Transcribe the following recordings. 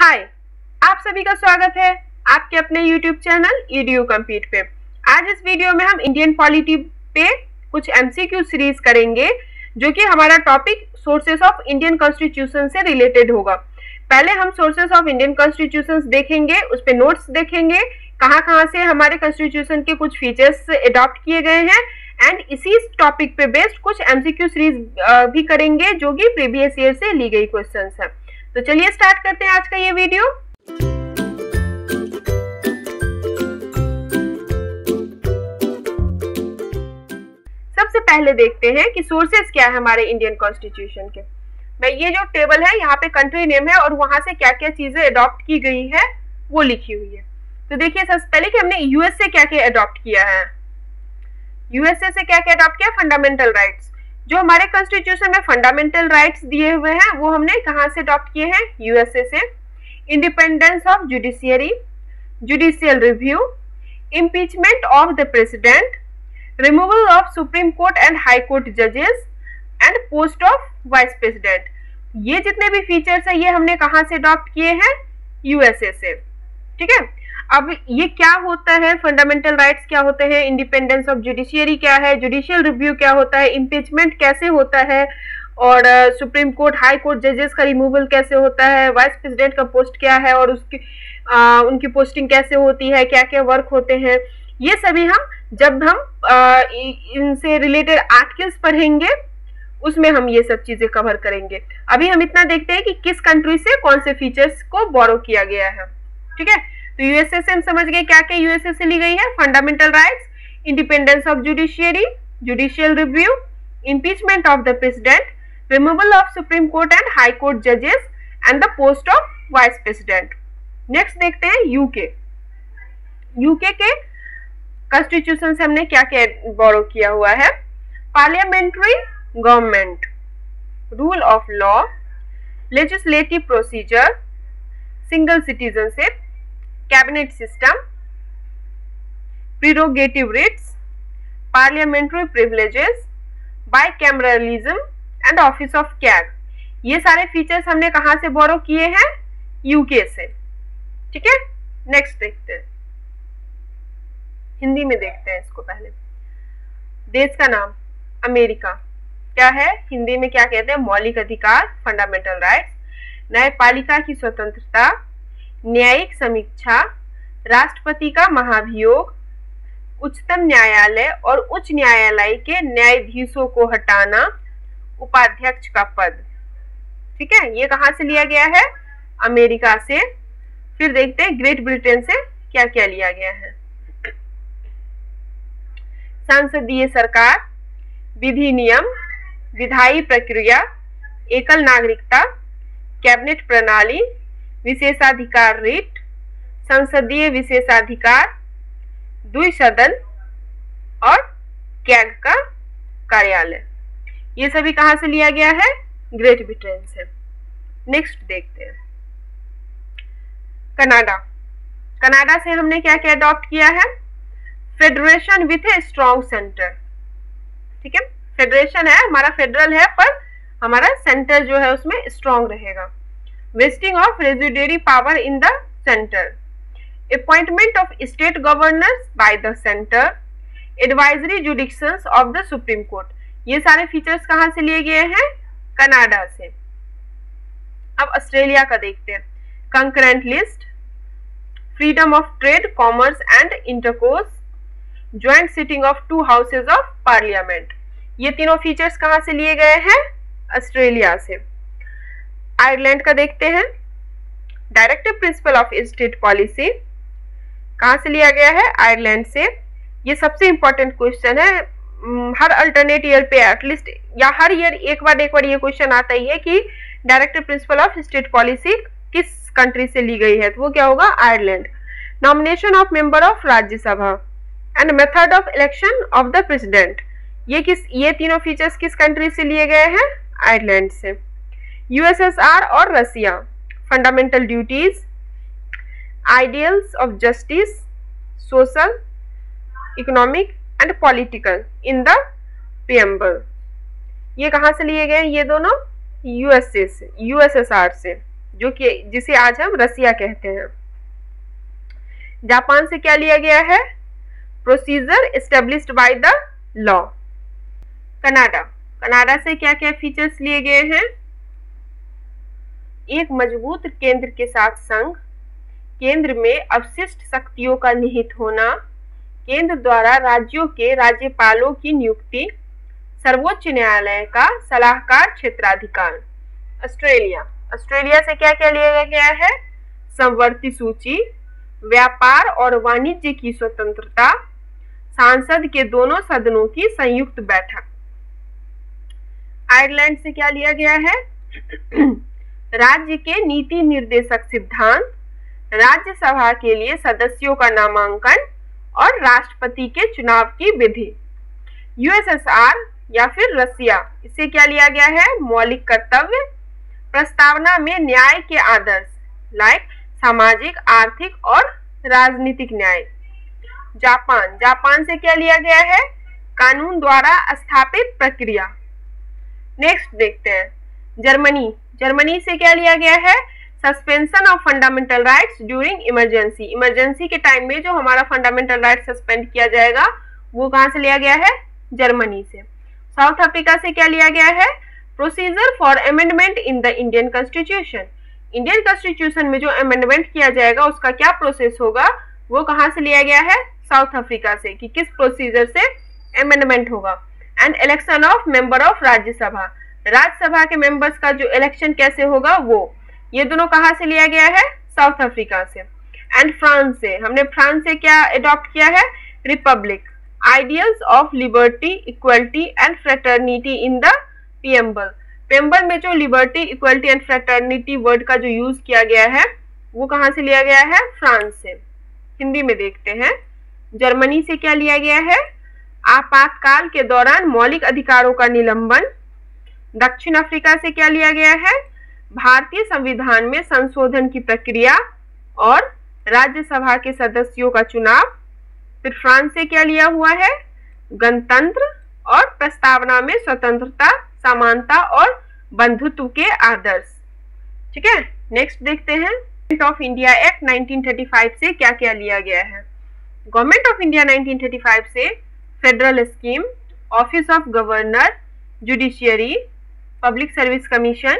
हाय, आप सभी का स्वागत है आपके अपने YouTube चैनल EDU Compete पे। आज इस वीडियो में हम इंडियन पॉलिटी पे कुछ MCQ सीरीज करेंगे जो कि हमारा topic sources of Indian constitution से रिलेटेड होगा। पहले हम सोर्सेस ऑफ इंडियन कॉन्स्टिट्यूशन देखेंगे, उस पे नोट्स देखेंगे, कहाँ से हमारे कॉन्स्टिट्यूशन के कुछ फीचर्स अडॉप्ट किए गए हैं एंड इसी टॉपिक पे बेस्ड कुछ MCQ सीरीज भी करेंगे जो कि प्रीवियस ईयर से ली गई क्वेश्चंस हैं। तो चलिए स्टार्ट करते हैं आज का ये वीडियो। सबसे पहले देखते हैं कि सोर्सेस क्या है हमारे इंडियन कॉन्स्टिट्यूशन के। मैं ये जो टेबल है यहाँ पे कंट्री नेम है और वहां से क्या क्या चीजें अडॉप्ट की गई है वो लिखी हुई है। तो देखिए सबसे पहले कि हमने यूएस से क्या क्या अडॉप्ट किया है। यूएसए से क्या क्या अडॉप्ट किया? Fundamental rights. जो हमारे कॉन्स्टिट्यूशन में फंडामेंटल राइट्स दिए हुए हैं वो हमने कहां से अडॉप्ट किए हैं? यूएसए से। Independence of judiciary, judicial review, impeachment of the president, removal of supreme court and high court जजेस and post of vice president. ये जितने भी फीचर्स है ये हमने कहां से अडॉप्ट किए हैं? यूएसए से। ठीक है, अब ये क्या होता है? फंडामेंटल राइट्स क्या होते हैं, इंडिपेंडेंस ऑफ जुडिशियरी क्या है, जुडिशियल रिव्यू क्या होता है, इम्पीचमेंट कैसे होता है और सुप्रीम कोर्ट हाई कोर्ट जजेस का रिमूवल कैसे होता है, वाइस प्रेसिडेंट का पोस्ट क्या है और उसकी उनकी पोस्टिंग कैसे होती है, क्या क्या वर्क होते हैं, ये सभी हम जब हम इनसे रिलेटेड आर्टिकल्स पढ़ेंगे उसमें हम ये सब चीजें कवर करेंगे। अभी हम इतना देखते हैं कि किस कंट्री से कौन से फीचर्स को बोरो किया गया है। ठीक है, तो यूएसए से हम समझ गए क्या क्या यूएसए से ली गई है। Fundamental rights, independence of judiciary, judicial review, impeachment of the president, removal of supreme court and high court जजेस and the post of vice president. Next देखते हैं यूके। यूके के कॉन्स्टिट्यूशन से हमने क्या क्या बोरो किया हुआ है? Parliamentary government, rule of law, legislative procedure, single citizenship, cabinet system, prerogative writs, parliamentary privileges, bicameralism and office of CAG. ये सारे फीचर्स हमने कहां से बोरो किए हैं? यूके से। ठीक है, नेक्स्ट देखते हैं, हिंदी में देखते हैं इसको। पहले देश का नाम अमेरिका क्या है? हिंदी में क्या कहते हैं? मौलिक अधिकार, फंडामेंटल राइट्स, न्यायपालिका की स्वतंत्रता, न्यायिक समीक्षा, राष्ट्रपति का महाभियोग, उच्चतम न्यायालय और उच्च न्यायालय के न्यायाधीशों को हटाना, उपाध्यक्ष का पद। ठीक है, ये कहां से लिया गया है? अमेरिका से। फिर देखते हैं ग्रेट ब्रिटेन से क्या क्या लिया गया है। संसदीय सरकार, विधि नियम, विधायी प्रक्रिया, एकल नागरिकता, कैबिनेट प्रणाली, विशेषाधिकार रिट, संसदीय विशेषाधिकार, द्विसदन और कैग का कार्यालय। ये सभी कहां से लिया गया है? ग्रेट ब्रिटेन से। नेक्स्ट देखते हैं कनाडा। कनाडा से हमने क्या क्या अडॉप्ट किया है? Federation with a strong centre. ठीक है, फेडरेशन है हमारा, फेडरल है पर हमारा सेंटर जो है उसमें स्ट्रॉन्ग रहेगा। Vesting of residuary power in the centre, appointment of state governors by the centre, advisory jurisdictions of the supreme court. ये सारे फीचर्स कहां से लिए गए हैं? कनाडा से। अब ऑस्ट्रेलिया का देखते हैं। Concurrent list, freedom of trade, commerce and intercourse, joint sitting of 2 houses of parliament. ये तीनों फीचर्स कहां से लिए गए हैं? ऑस्ट्रेलिया से। आयरलैंड का देखते हैं। Directive principle of state policy कहां से लिया गया है? आयरलैंड से। ये सबसे इंपॉर्टेंट क्वेश्चन है, हर अल्टरनेट ईयर पे एटलीस्ट या हर ईयर एक बार ये क्वेश्चन आता ही है कि directive principle of state policy किस कंट्री से ली गई है, तो वो क्या होगा? Ireland. Nomination of member of Rajya Sabha and method of election of the president, ये तीनों फीचर्स किस कंट्री से लिए गए हैं? आयरलैंड से। यूएसएसआर और Russia, fundamental duties, ideals of justice, social, economic and political in the preamble, ये कहां से लिए गए? ये दोनों यूएसएसआर से। जो कि जिसे आज हम रसिया कहते हैं। जापान से क्या लिया गया है? Procedure established by the law. Canada, Canada से क्या क्या फीचर्स लिए गए हैं? एक मजबूत केंद्र के साथ संघ, केंद्र में अवशिष्ट शक्तियों का निहित होना, केंद्र द्वारा राज्यों के राज्यपालों की नियुक्ति, सर्वोच्च न्यायालय का सलाहकार क्षेत्राधिकार। ऑस्ट्रेलिया, ऑस्ट्रेलिया से क्या क्या लिया गया है? समवर्ती सूची, व्यापार और वाणिज्य की स्वतंत्रता, सांसद के दोनों सदनों की संयुक्त बैठक। आयरलैंड से क्या लिया गया है? राज्य के नीति निर्देशक सिद्धांत, राज्यसभा के लिए सदस्यों का नामांकन और राष्ट्रपति के चुनाव की विधि। यूएसएसआर या फिर रसिया, इससे क्या लिया गया है? मौलिक कर्तव्य, प्रस्तावना में न्याय के आदर्श लाइक सामाजिक, आर्थिक और राजनीतिक न्याय। जापान, जापान से क्या लिया गया है? कानून द्वारा स्थापित प्रक्रिया। नेक्स्ट देखते हैं जर्मनी, जर्मनी से क्या लिया गया है? Suspension of fundamental rights during emergency, emergency के टाइम में जो हमारा फंडामेंटल राइट सस्पेंड किया जाएगा वो कहां से लिया गया है? जर्मनी से। साउथ अफ्रीका से क्या लिया गया है? Procedure for amendment in the Indian constitution, Indian constitution में जो अमेंडमेंट किया जाएगा उसका क्या प्रोसेस होगा, वो कहां से लिया गया है? साउथ अफ्रीका से, कि किस प्रोसीजर से अमेंडमेंट होगा। And election of member of Rajya Sabha, Rajya Sabha के मेंबर्स का जो इलेक्शन कैसे होगा वो, ये दोनों कहां से लिया गया है? साउथ अफ्रीका से। एंड फ्रांस से, हमने फ्रांस से क्या अडॉप्ट किया है? Republic, ideals of liberty, equality and fraternity in the preamble, preamble में जो liberty, equality and fraternity word का जो यूज किया गया है वो कहां से लिया गया है? फ्रांस से। हिंदी में देखते हैं जर्मनी से क्या लिया गया है? आपातकाल के दौरान मौलिक अधिकारों का निलंबन। दक्षिण अफ्रीका से क्या लिया गया है? भारतीय संविधान में संशोधन की प्रक्रिया और राज्यसभा के सदस्यों का चुनाव। फिर फ्रांस से क्या लिया हुआ है? गणतंत्र और प्रस्तावना में स्वतंत्रता, समानता और बंधुत्व के आदर्श। ठीक है, नेक्स्ट देखते हैं गवर्नमेंट ऑफ इंडिया एक्ट 1935 से क्या क्या लिया गया है। गवर्नमेंट ऑफ इंडिया 1935 से federal scheme, office of governor, judiciary, public service commission,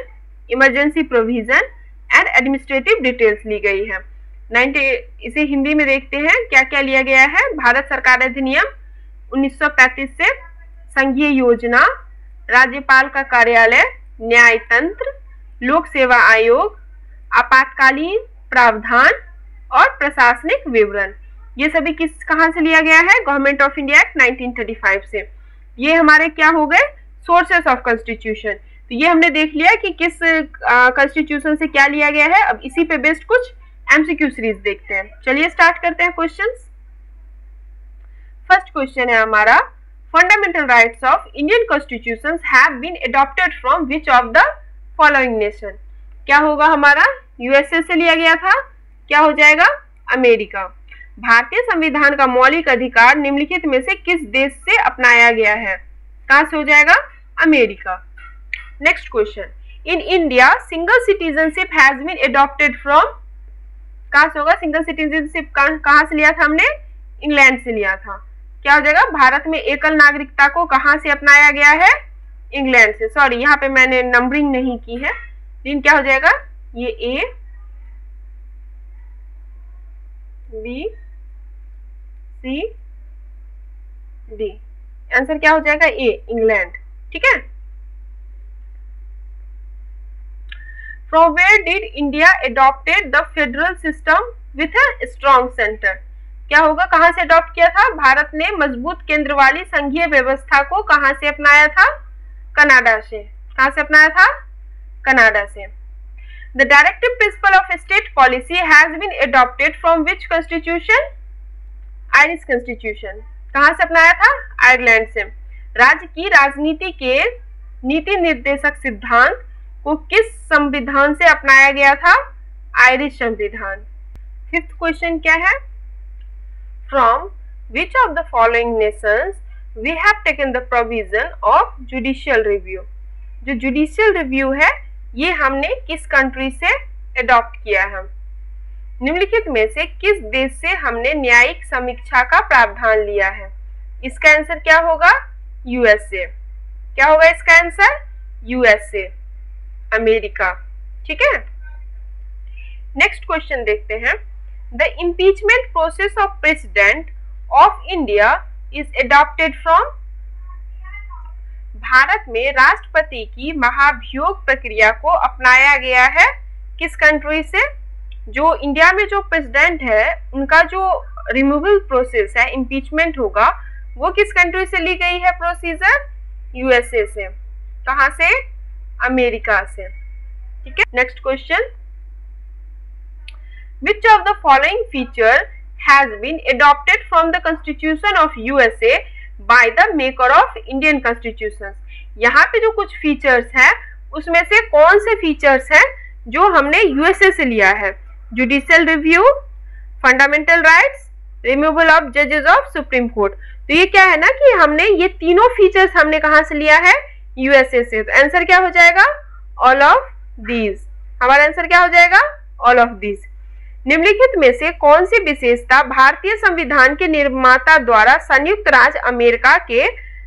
emergency provision and administrative details ली गई है। इसे हिंदी में देखते हैं क्या क्या लिया गया है। भारत सरकार अधिनियम 1935 से, संघीय योजना, राज्यपाल का कार्यालय, न्याय तंत्र, लोक सेवा आयोग, आपातकालीन प्रावधान और प्रशासनिक विवरण, ये सभी कहां से लिया गया है? गवर्नमेंट ऑफ इंडिया एक्ट 1935 से। ये हमारे क्या हो गए? Sources of constitution. तो ये हमने देख लिया कि किस कॉन्स्टिट्यूशन से क्या लिया गया है। अब इसी पे बेस्ड कुछ एमसीक्यू सीरीज देखते हैं। चलिए स्टार्ट करते हैं क्वेश्चंस। फर्स्ट क्वेश्चन है हमारा, fundamental rights of Indian constitution have been adopted from which of the following nation. क्या होगा हमारा? यूएसए से लिया गया था, क्या हो जाएगा? अमेरिका। भारतीय संविधान का मौलिक अधिकार निम्नलिखित में से किस देश से अपनाया गया है? कहां से हो जाएगा? America. Next question, in India single citizenship has been adopted from, कहां से होगा? सिंगल सिटीजनशिप कहां से लिया था हमने? इंग्लैंड से लिया था। क्या हो जाएगा? भारत में एकल नागरिकता को कहां से अपनाया गया है? इंग्लैंड से। सॉरी, यहाँ पे मैंने नंबरिंग नहीं की है, लेकिन क्या हो जाएगा? ये A B C D, answer क्या हो जाएगा? A, England. ठीक है। From where did India adopted the federal system with a strong center? क्या होगा? कहां से अडॉप्ट किया था? भारत ने मजबूत केंद्र वाली संघीय व्यवस्था को कहां से अपनाया था? कनाडा से। कहां से अपनाया था? कनाडा से। The directive principle of state policy has been adopted from which constitution? Irish constitution। कहां से अपनाया था? आयरलैंड से। राज्य की राजनीति के नीति निर्देशक सिद्धांत को किस संविधान से अपनाया गया था? आयरिश संविधान। फिफ्थ क्वेश्चन क्या है? From which of the following nations we have taken the provision of judicial review. जो जुडिशियल रिव्यू है ये हमने किस कंट्री से एडॉप्ट किया है? निम्नलिखित में से किस देश से हमने न्यायिक समीक्षा का प्रावधान लिया है? इसका आंसर क्या होगा? यूएसए। क्या होगा इसका आंसर? USA, America. ठीक है, नेक्स्ट क्वेश्चन देखते हैं। The impeachment process of president of India is adopted from. Bharat में राष्ट्रपति की महाभियोग प्रक्रिया को अपनाया गया है किस कंट्री से? जो इंडिया में जो प्रेसिडेंट है उनका जो रिमूवल प्रोसेस है, इम्पीचमेंट होगा, वो किस कंट्री से ली गई है प्रोसीजर? यूएसए से। कहां से? अमेरिका से। ठीक है, next question. Which of the following feature has been adopted from the Constitution of USA by the maker of Indian Constitution? यहाँ पे जो कुछ फीचर्स हैं उसमें से कौन से फीचर्स हैं जो हमने यूएसए से लिया है? Judicial review, fundamental rights, removal of जजेस ऑफ सुप्रीम कोर्ट। तो ये क्या है ना कि हमने ये तीनों फीचर्स हमने कहां से लिया है? यूएसए से। तो आंसर क्या हो जाएगा? All of these. हमारा आंसर क्या हो जाएगा? All of these. निम्नलिखित में से कौन सी विशेषता भारतीय संविधान के निर्माता द्वारा संयुक्त राज्य अमेरिका के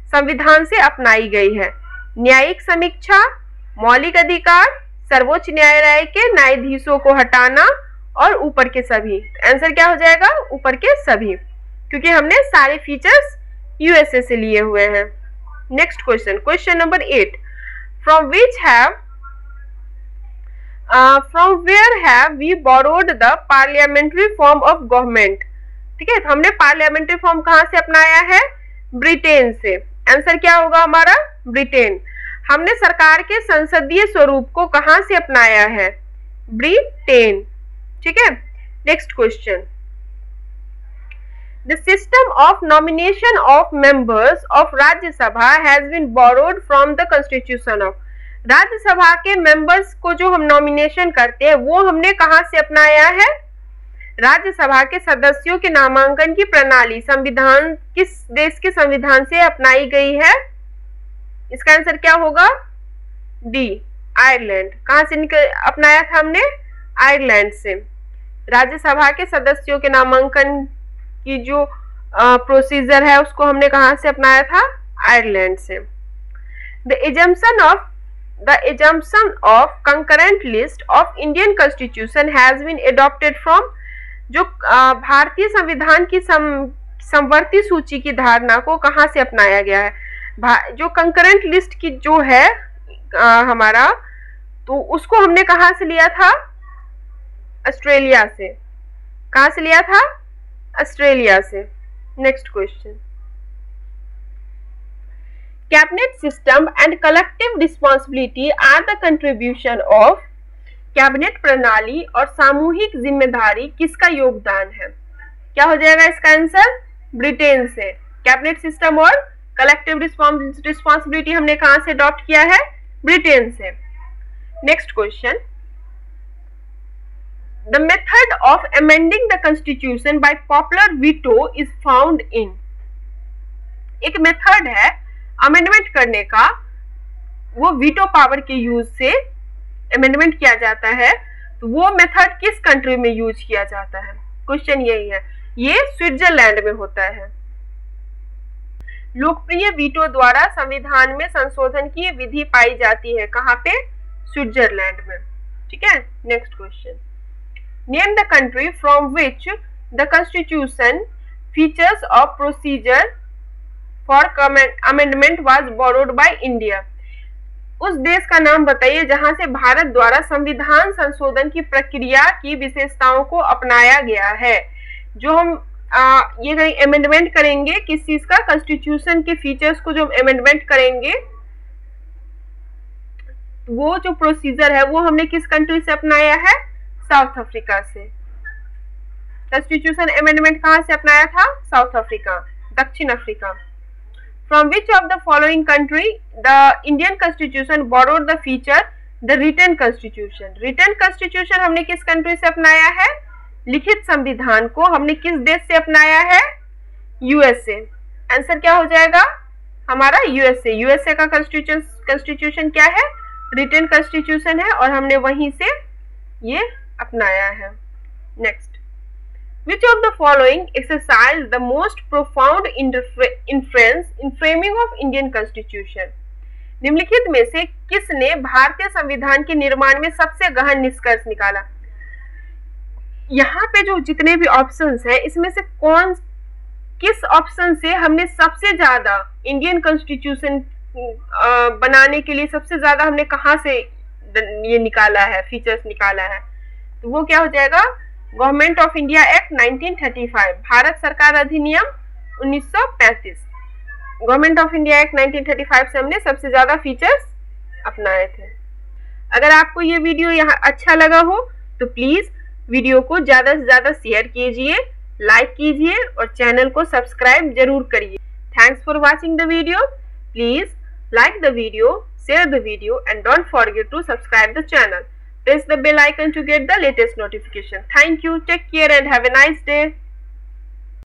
संविधान से अपनाई गई है? न्यायिक समीक्षा, मौलिक अधिकार, सर्वोच्च न्यायालय के न्यायाधीशों को हटाना और ऊपर के सभी। आंसर क्या हो जाएगा? ऊपर के सभी, क्योंकि हमने सारे फीचर्स यूएसए से लिए हुए हैं। Next question, question number 8। From where have we borrowed the parliamentary form of government? ठीक है, तो हमने पार्लियामेंट्री फॉर्म कहां से अपनाया है? ब्रिटेन से। आंसर क्या होगा हमारा? ब्रिटेन। हमने सरकार के संसदीय स्वरूप को कहां से अपनाया है? ब्रिटेन। ठीक है, next question. The system of nomination of members of Rajya Sabha has been borrowed from the Constitution of। Rajya Sabha के मेंबर्स को जो हम नॉमिनेशन करते हैं वो हमने कहां से अपनाया है? राज्यसभा के सदस्यों के नामांकन की प्रणाली संविधान किस देश के संविधान से अपनाई गई है? इसका आंसर क्या होगा? D, Ireland. कहां से अपनाया था हमने? आयरलैंड से। राज्यसभा के सदस्यों के नामांकन की जो प्रोसीजर है उसको हमने कहां से अपनाया था? आयरलैंड से। The assumption of concurrent list of Indian Constitution has been adopted from। जो भारतीय संविधान की समवर्ती सूची की धारणा को कहां से अपनाया गया है? जो कंकरेंट लिस्ट की जो है हमारा, तो उसको हमने कहां से लिया था? ऑस्ट्रेलिया से। कहां से लिया था? ऑस्ट्रेलिया से। Next question. Cabinet system and collective responsibility are the contribution of. Cabinet प्रणाली और सामूहिक जिम्मेदारी किसका योगदान है? क्या हो जाएगा इसका आंसर? ब्रिटेन से। कैबिनेट सिस्टम और कलेक्टिव रिस्पॉन्सिबिलिटी हमने कहां से अडॉप्ट किया है? ब्रिटेन से। Next question. The method of amending the constitution bye popular veto is found in. एक मेथड है अमेंडमेंट करने का, वो वीटो पावर के यूज से अमेंडमेंट किया जाता है। तो वो मेथड किस कंट्री में यूज किया जाता है? क्वेश्चन यही है। ये स्विट्जरलैंड में होता है। लोकप्रिय वीटो द्वारा संविधान में संशोधन की विधि पाई जाती है कहां पे? स्विट्जरलैंड में। ठीक है, next question. Name the country from which the constitution features of procedure for amendment was borrowed by India. उस देश का नाम बताइए जहां से भारत द्वारा संविधान संशोधन की प्रक्रिया की विशेषताओं को अपनाया गया है। जो हम ये अमेंडमेंट करेंगे किस चीज का? कॉन्स्टिट्यूशन के फीचर्स को जो अमेंडमेंट करेंगे वो जो प्रोसीजर है वो हमने किस कंट्री से अपनाया है? साउथ अफ्रीका से। कॉन्स्टिट्यूशन अमेंडमेंट कहां से अपनाया था? साउथ अफ्रीका, दक्षिण Africa. From which of the following country the Indian Constitution borrowed the feature the written constitution? Written constitution हमने किस कंट्री से अपनाया है? लिखित संविधान को हमने किस देश से अपनाया है? यूएसए। आंसर क्या हो जाएगा हमारा? यूएसए। यूएसए का कॉन्स्टिट्यूशन क्या है? रिटन कॉन्स्टिट्यूशन है और हमने वहीं से ये अपनाया है। Next, which of the following exercised the most profound influence in framing of Indian Constitution? निम्नलिखित में से किसने भारतीय संविधान के निर्माण में सबसे गहन निष्कर्ष निकाला? यहाँ पे जो जितने भी ऑप्शंस हैं इसमें से किस ऑप्शन से हमने सबसे ज्यादा इंडियन कॉन्स्टिट्यूशन बनाने के लिए सबसे ज्यादा हमने कहाँ से ये निकाला है, फीचर्स निकाला है? तो वो क्या हो जाएगा? Government of India act 1935, Bharat सरकार अधिनियम 1935। गवर्नमेंट ऑफ इंडिया एक्ट 1935 से हमने सबसे ज्यादा फीचर्स अपनाए थे। अगर आपको ये वीडियो यहाँ अच्छा लगा हो तो प्लीज वीडियो को ज्यादा से ज्यादा शेयर कीजिए, लाइक कीजिए और चैनल को सब्सक्राइब जरूर करिए। Thanks for watching the video. Please like the video, share the video and don't forget to subscribe the channel. Press the bell icon to get the latest notification. Thank you, take care and have a nice day.